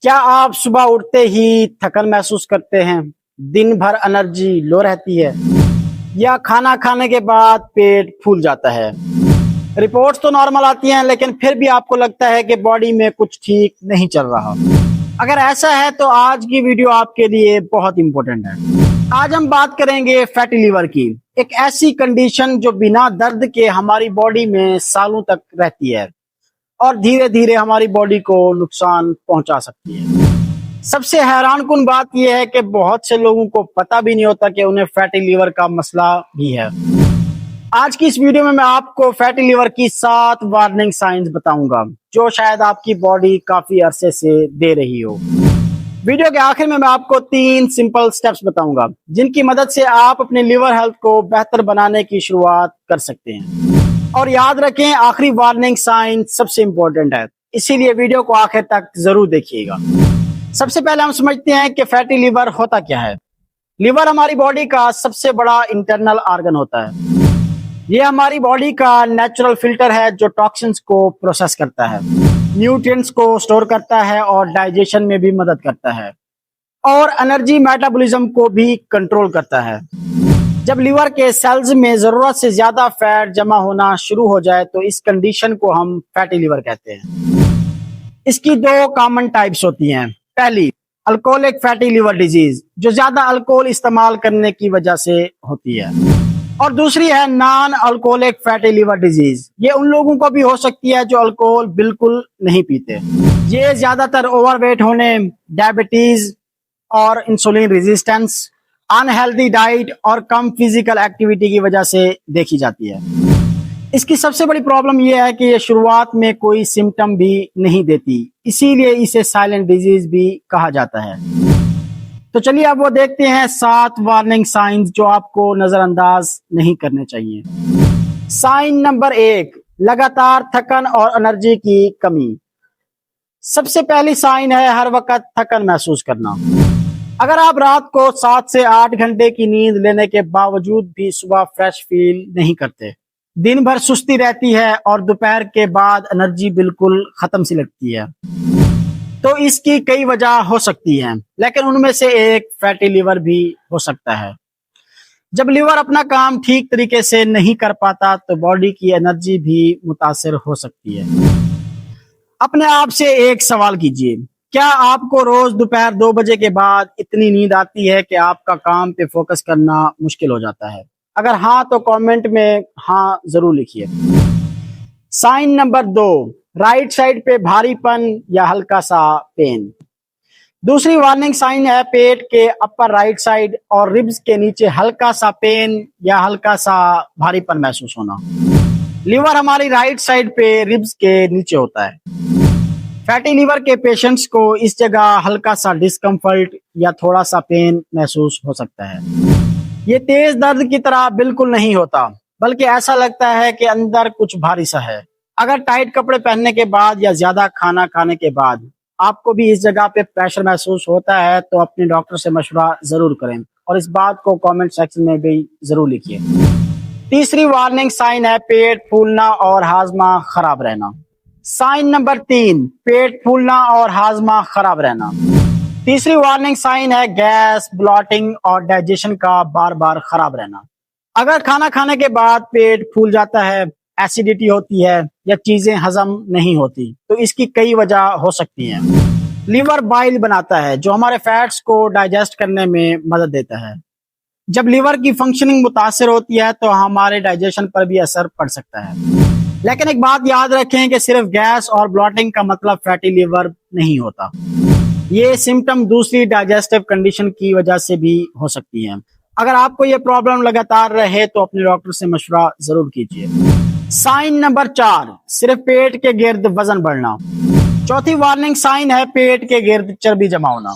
क्या आप सुबह उठते ही थकन महसूस करते हैं? दिन भर एनर्जी लो रहती है या खाना खाने के बाद पेट फूल जाता है? रिपोर्ट्स तो नॉर्मल आती हैं, लेकिन फिर भी आपको लगता है कि बॉडी में कुछ ठीक नहीं चल रहा। अगर ऐसा है तो आज की वीडियो आपके लिए बहुत इंपॉर्टेंट है। आज हम बात करेंगे फैटी लीवर की, एक ऐसी कंडीशन जो बिना दर्द के हमारी बॉडी में सालों तक रहती है और धीरे धीरे हमारी बॉडी को नुकसान पहुंचा सकती है। सबसे हैरानकुन बात यह है कि बहुत से लोगों को पता भी नहीं होता कि उन्हें फैटी लीवर का मसला भी है। आज की इस वीडियो में मैं आपको फैटी लीवर की 7 वार्निंग साइंस बताऊंगा जो शायद आपकी बॉडी काफी अरसे से दे रही हो। वीडियो के आखिर में मैं आपको 3 सिंपल स्टेप्स बताऊंगा जिनकी मदद से आप अपने लीवर हेल्थ को बेहतर बनाने की शुरुआत कर सकते हैं। और याद रखें, आखिरी वार्निंग साइन सबसे इंपॉर्टेंट है, इसीलिए वीडियो को आखिर तक जरूर देखिएगा। सबसे पहले हम समझते हैं कि फैटी लीवर होता क्या है। लीवर हमारी बॉडी का सबसे बड़ा इंटरनल ऑर्गन होता है। ये हमारी बॉडी का नेचुरल फिल्टर है जो टॉक्सिन्स को प्रोसेस करता है, न्यूट्रिएंट्स को स्टोर करता है और डाइजेशन में भी मदद करता है और एनर्जी मेटाबॉलिज्म को भी कंट्रोल करता है। जब लीवर के सेल्स में जरूरत से ज्यादा फैट जमा होना शुरू हो जाए तो इस कंडीशन को हम फैटी लीवर कहते हैं। इसकी 2 कॉमन टाइप्स होती हैं। पहली, अल्कोहलिक फैटी लीवर डिजीज, जो ज्यादा अल्कोहल इस्तेमाल करने की वजह से होती है, और दूसरी है non alcoholic fatty liver disease. ये उन लोगों को भी हो सकती है जो अल्कोहल बिल्कुल नहीं पीते। ये ज्यादातर ओवरवेट होने, डायबिटीज और इंसुलिन रेजिस्टेंस, अनहेल्दी डाइट और कम फिजिकल एक्टिविटी की वजह से देखी जाती है। इसकी सबसे बड़ी प्रॉब्लम यह है कि ये शुरुआत में कोई सिम्टम भी नहीं देती, इसीलिए इसे साइलेंट डिजीज भी कहा जाता है। तो चलिए अब वो देखते हैं 7 वार्निंग साइंस जो आपको नजरअंदाज नहीं करने चाहिए। साइन नंबर 1, लगातार थकन और एनर्जी की कमी। सबसे पहली साइन है हर वक्त थकन महसूस करना। अगर आप रात को 7 से 8 घंटे की नींद लेने के बावजूद भी सुबह फ्रेश फील नहीं करते, दिन भर सुस्ती रहती है और दोपहर के बाद एनर्जी बिल्कुल खत्म सी लगती है, तो इसकी कई वजह हो सकती हैं, लेकिन उनमें से एक फैटी लीवर भी हो सकता है। जब लीवर अपना काम ठीक तरीके से नहीं कर पाता तो बॉडी की एनर्जी भी मुतासिर हो सकती है। अपने आप से एक सवाल कीजिए, क्या आपको रोज दोपहर 2 बजे के बाद इतनी नींद आती है कि आपका काम पे फोकस करना मुश्किल हो जाता है? अगर हाँ तो कमेंट में हाँ जरूर लिखिए। साइन नंबर 2, राइट साइड पे भारीपन या हल्का सा पेन। दूसरी वार्निंग साइन है पेट के अपर राइट साइड और रिब्स के नीचे हल्का सा पेन या हल्का सा भारीपन महसूस होना। लीवर हमारी राइट साइड पे रिब्स के नीचे होता है। फैटी लीवर के पेशेंट्स को इस जगह हल्का सा डिस्कम्फर्ट या थोड़ा सा पेन महसूस हो सकता है। ये तेज दर्द की तरह बिल्कुल नहीं होता, बल्कि ऐसा लगता है कि अंदर कुछ भारी सा है। अगर टाइट कपड़े पहनने के बाद या ज्यादा खाना खाने के बाद आपको भी इस जगह पे प्रेशर महसूस होता है तो अपने डॉक्टर से मशवरा जरूर करें और इस बात को कमेंट सेक्शन में भी जरूर लिखिए। तीसरी वार्निंग साइन है पेट फूलना और हाजमा खराब रहना। साइन नंबर 3, पेट फूलना और हाजमा खराब रहना। तीसरी वार्निंग साइन है गैस, ब्लॉटिंग और डाइजेशन का बार बार खराब रहना। अगर खाना खाने के बाद पेट फूल जाता है, एसिडिटी होती है या चीजें हजम नहीं होती तो इसकी कई वजह हो सकती हैं। लीवर बाइल बनाता है जो हमारे फैट्स को डाइजेस्ट करने में मदद देता है। जब लीवर की फंक्शनिंग मुतासिर होती है तो हमारे डाइजेशन पर भी असर पड़ सकता है। लेकिन एक बात याद रखें कि सिर्फ गैस और ब्लॉटिंग का मतलब फैटी लीवर नहीं होता। ये सिम्टम दूसरी डाइजेस्टिव कंडीशन की वजह से भी हो सकती है। अगर आपको ये प्रॉब्लम लगातार रहे तो अपने डॉक्टर से मशवरा जरूर कीजिए। साइन नंबर 4, सिर्फ पेट के गिर्द वजन बढ़ना। चौथी वार्निंग साइन है पेट के गिर्द चर्बी जमा होना।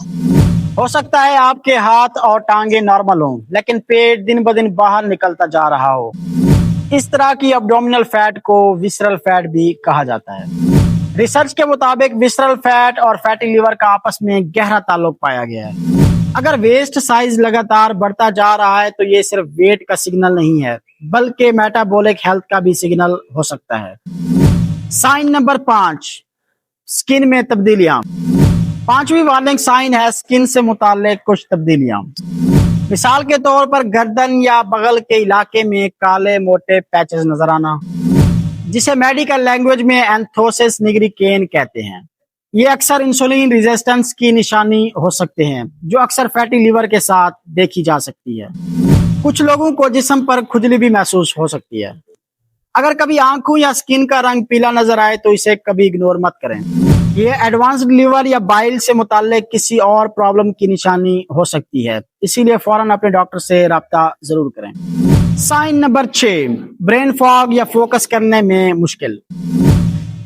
हो सकता है आपके हाथ और टांगे नॉर्मल हों, लेकिन पेट दिन ब दिन बाहर निकलता जा रहा हो। इस तरह की एब्डोमिनल फैट को विसरल फैट भी कहा जाता है। रिसर्च के मुताबिक विसरल फैट और फैटी लीवर का आपस में गहरा ताल्लुक पाया गया है। अगर वेस्ट साइज लगातार बढ़ता जा रहा है तो ये सिर्फ वेट का सिग्नल नहीं है, बल्कि मेटाबॉलिक हेल्थ का भी सिग्नल हो सकता है। साइन नंबर 5, स्किन में तब्दीलियां। पांचवी वार्निंग साइन है स्किन से मुताल्लिक कुछ तब्दीलियां। मिसाल के तौर पर गर्दन या बगल के इलाके में काले मोटे पैचेस नजर आना, जिसे मेडिकल लैंग्वेज में एंथोसिस निग्रिकेन कहते हैं। ये अक्सर इंसुलिन रेजिस्टेंस की निशानी हो सकते हैं, जो अक्सर फैटी लिवर के साथ देखी जा सकती है। कुछ लोगों को जिस्म पर खुजली भी महसूस हो सकती है। अगर कभी आंखों या स्किन का रंग पीला नजर आए तो इसे कभी इग्नोर मत करें। ये एडवांस्ड लिवर या बाइल से मुताल्लिक किसी और प्रॉब्लम की निशानी हो सकती है, इसीलिए फौरन अपने डॉक्टर से राब्ता जरूर करें। साइन नंबर 6, ब्रेन फॉग या फोकस करने में मुश्किल।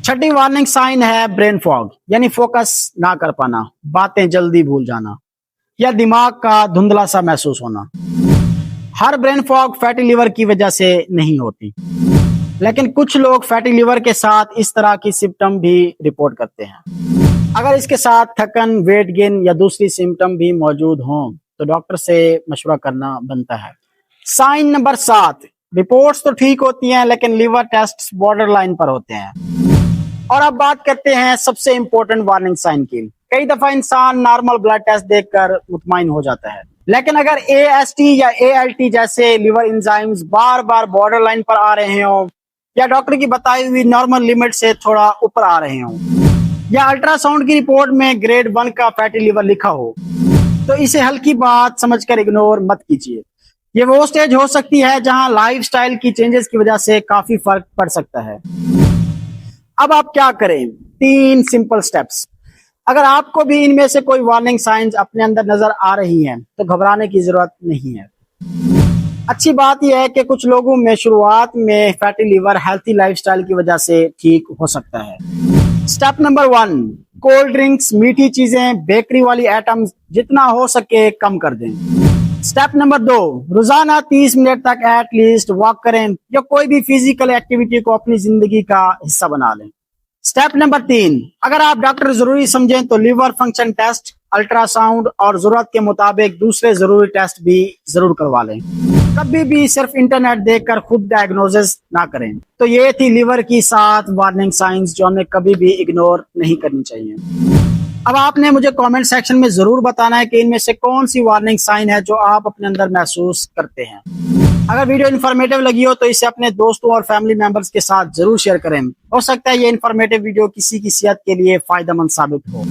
छठी वार्निंग साइन है ब्रेन फॉग, यानी फोकस ना कर पाना, बातें जल्दी भूल जाना या दिमाग का धुंधला सा महसूस होना। हर ब्रेन फॉग फैटी लिवर की वजह से नहीं होती, लेकिन कुछ लोग फैटी लिवर के साथ इस तरह की सिम्टम भी रिपोर्ट करते हैं। अगर इसके साथ थकन, वेट गेन या दूसरी सिम्टम भी मौजूद हों तो डॉक्टर से मशवरा करना बनता है। साइन नंबर 7, रिपोर्ट्स तो ठीक होती हैं लेकिन लिवर टेस्ट बॉर्डर लाइन पर होते हैं। और अब बात करते हैं सबसे इंपॉर्टेंट वार्निंग साइन की। कई दफा इंसान नॉर्मल ब्लड टेस्ट देखकर मुतमईन हो जाता है, लेकिन अगर AST या ALT जैसे लिवर एंजाइम्स बार बार बॉर्डर लाइन पर आ रहे हों, या डॉक्टर की बताई हुई नॉर्मल लिमिट से थोड़ा ऊपर आ रहे हों, या अल्ट्रासाउंड की रिपोर्ट में ग्रेड 1 का फैटी लिवर लिखा हो, तो इसे हल्की बात समझकर इग्नोर मत कीजिए। ये वो स्टेज हो सकती है जहां लाइफस्टाइल की चेंजेस की वजह से काफी फर्क पड़ सकता है। अब आप क्या करें? 3 सिंपल स्टेप्स। अगर आपको भी इनमें से कोई वार्निंग साइंस अपने अंदर नजर आ रही हैं तो घबराने की जरूरत नहीं है। अच्छी बात यह है कि कुछ लोगों में शुरुआत में फैटी लिवर हेल्थी लाइफस्टाइल की वजह से ठीक हो सकता है। स्टेप नंबर 1, कोल्ड ड्रिंक्स, मीठी चीजें, बेकरी वाली आइटम्स जितना हो सके कम कर दें। स्टेप नंबर 2, रोजाना 30 मिनट तक एटलीस्ट वॉक करें या कोई भी फिजिकल एक्टिविटी को अपनी जिंदगी का हिस्सा बना लें। स्टेप नंबर 3, अगर आप डॉक्टर जरूरी समझें तो लिवर फंक्शन टेस्ट, अल्ट्रासाउंड और जरूरत के मुताबिक दूसरे जरूरी टेस्ट भी जरूर करवा लें। कभी भी सिर्फ इंटरनेट देखकर खुद डायग्नोसिस ना करें। तो ये थी लिवर की 7 वार्निंग साइंस जो हमें कभी भी इग्नोर नहीं करनी चाहिए। अब आपने मुझे कमेंट सेक्शन में जरूर बताना है कि इनमें से कौन सी वार्निंग साइन है जो आप अपने अंदर महसूस करते हैं। अगर वीडियो इन्फॉर्मेटिव लगी हो तो इसे अपने दोस्तों और फैमिली मेंबर्स के साथ जरूर शेयर करें। हो सकता है ये इन्फॉर्मेटिव वीडियो किसी की सेहत के लिए फायदेमंद साबित हो।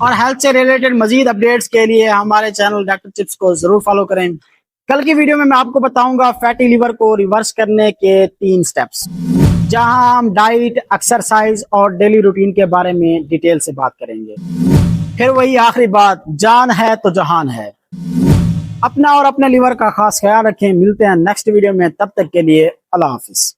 और हेल्थ से रिलेटेड मजीद अपडेट्स के लिए हमारे चैनल डॉक्टर टिप्स को जरूर फॉलो करें। कल की वीडियो में मैं आपको बताऊंगा फैटी लिवर को रिवर्स करने के 3 स्टेप्स, जहां हम डाइट, एक्सरसाइज और डेली रूटीन के बारे में डिटेल से बात करेंगे। फिर वही आखिरी बात, जान है तो जहान है। अपना और अपने लिवर का खास ख्याल रखें। मिलते हैं नेक्स्ट वीडियो में, तब तक के लिए अल्लाह हाफिज।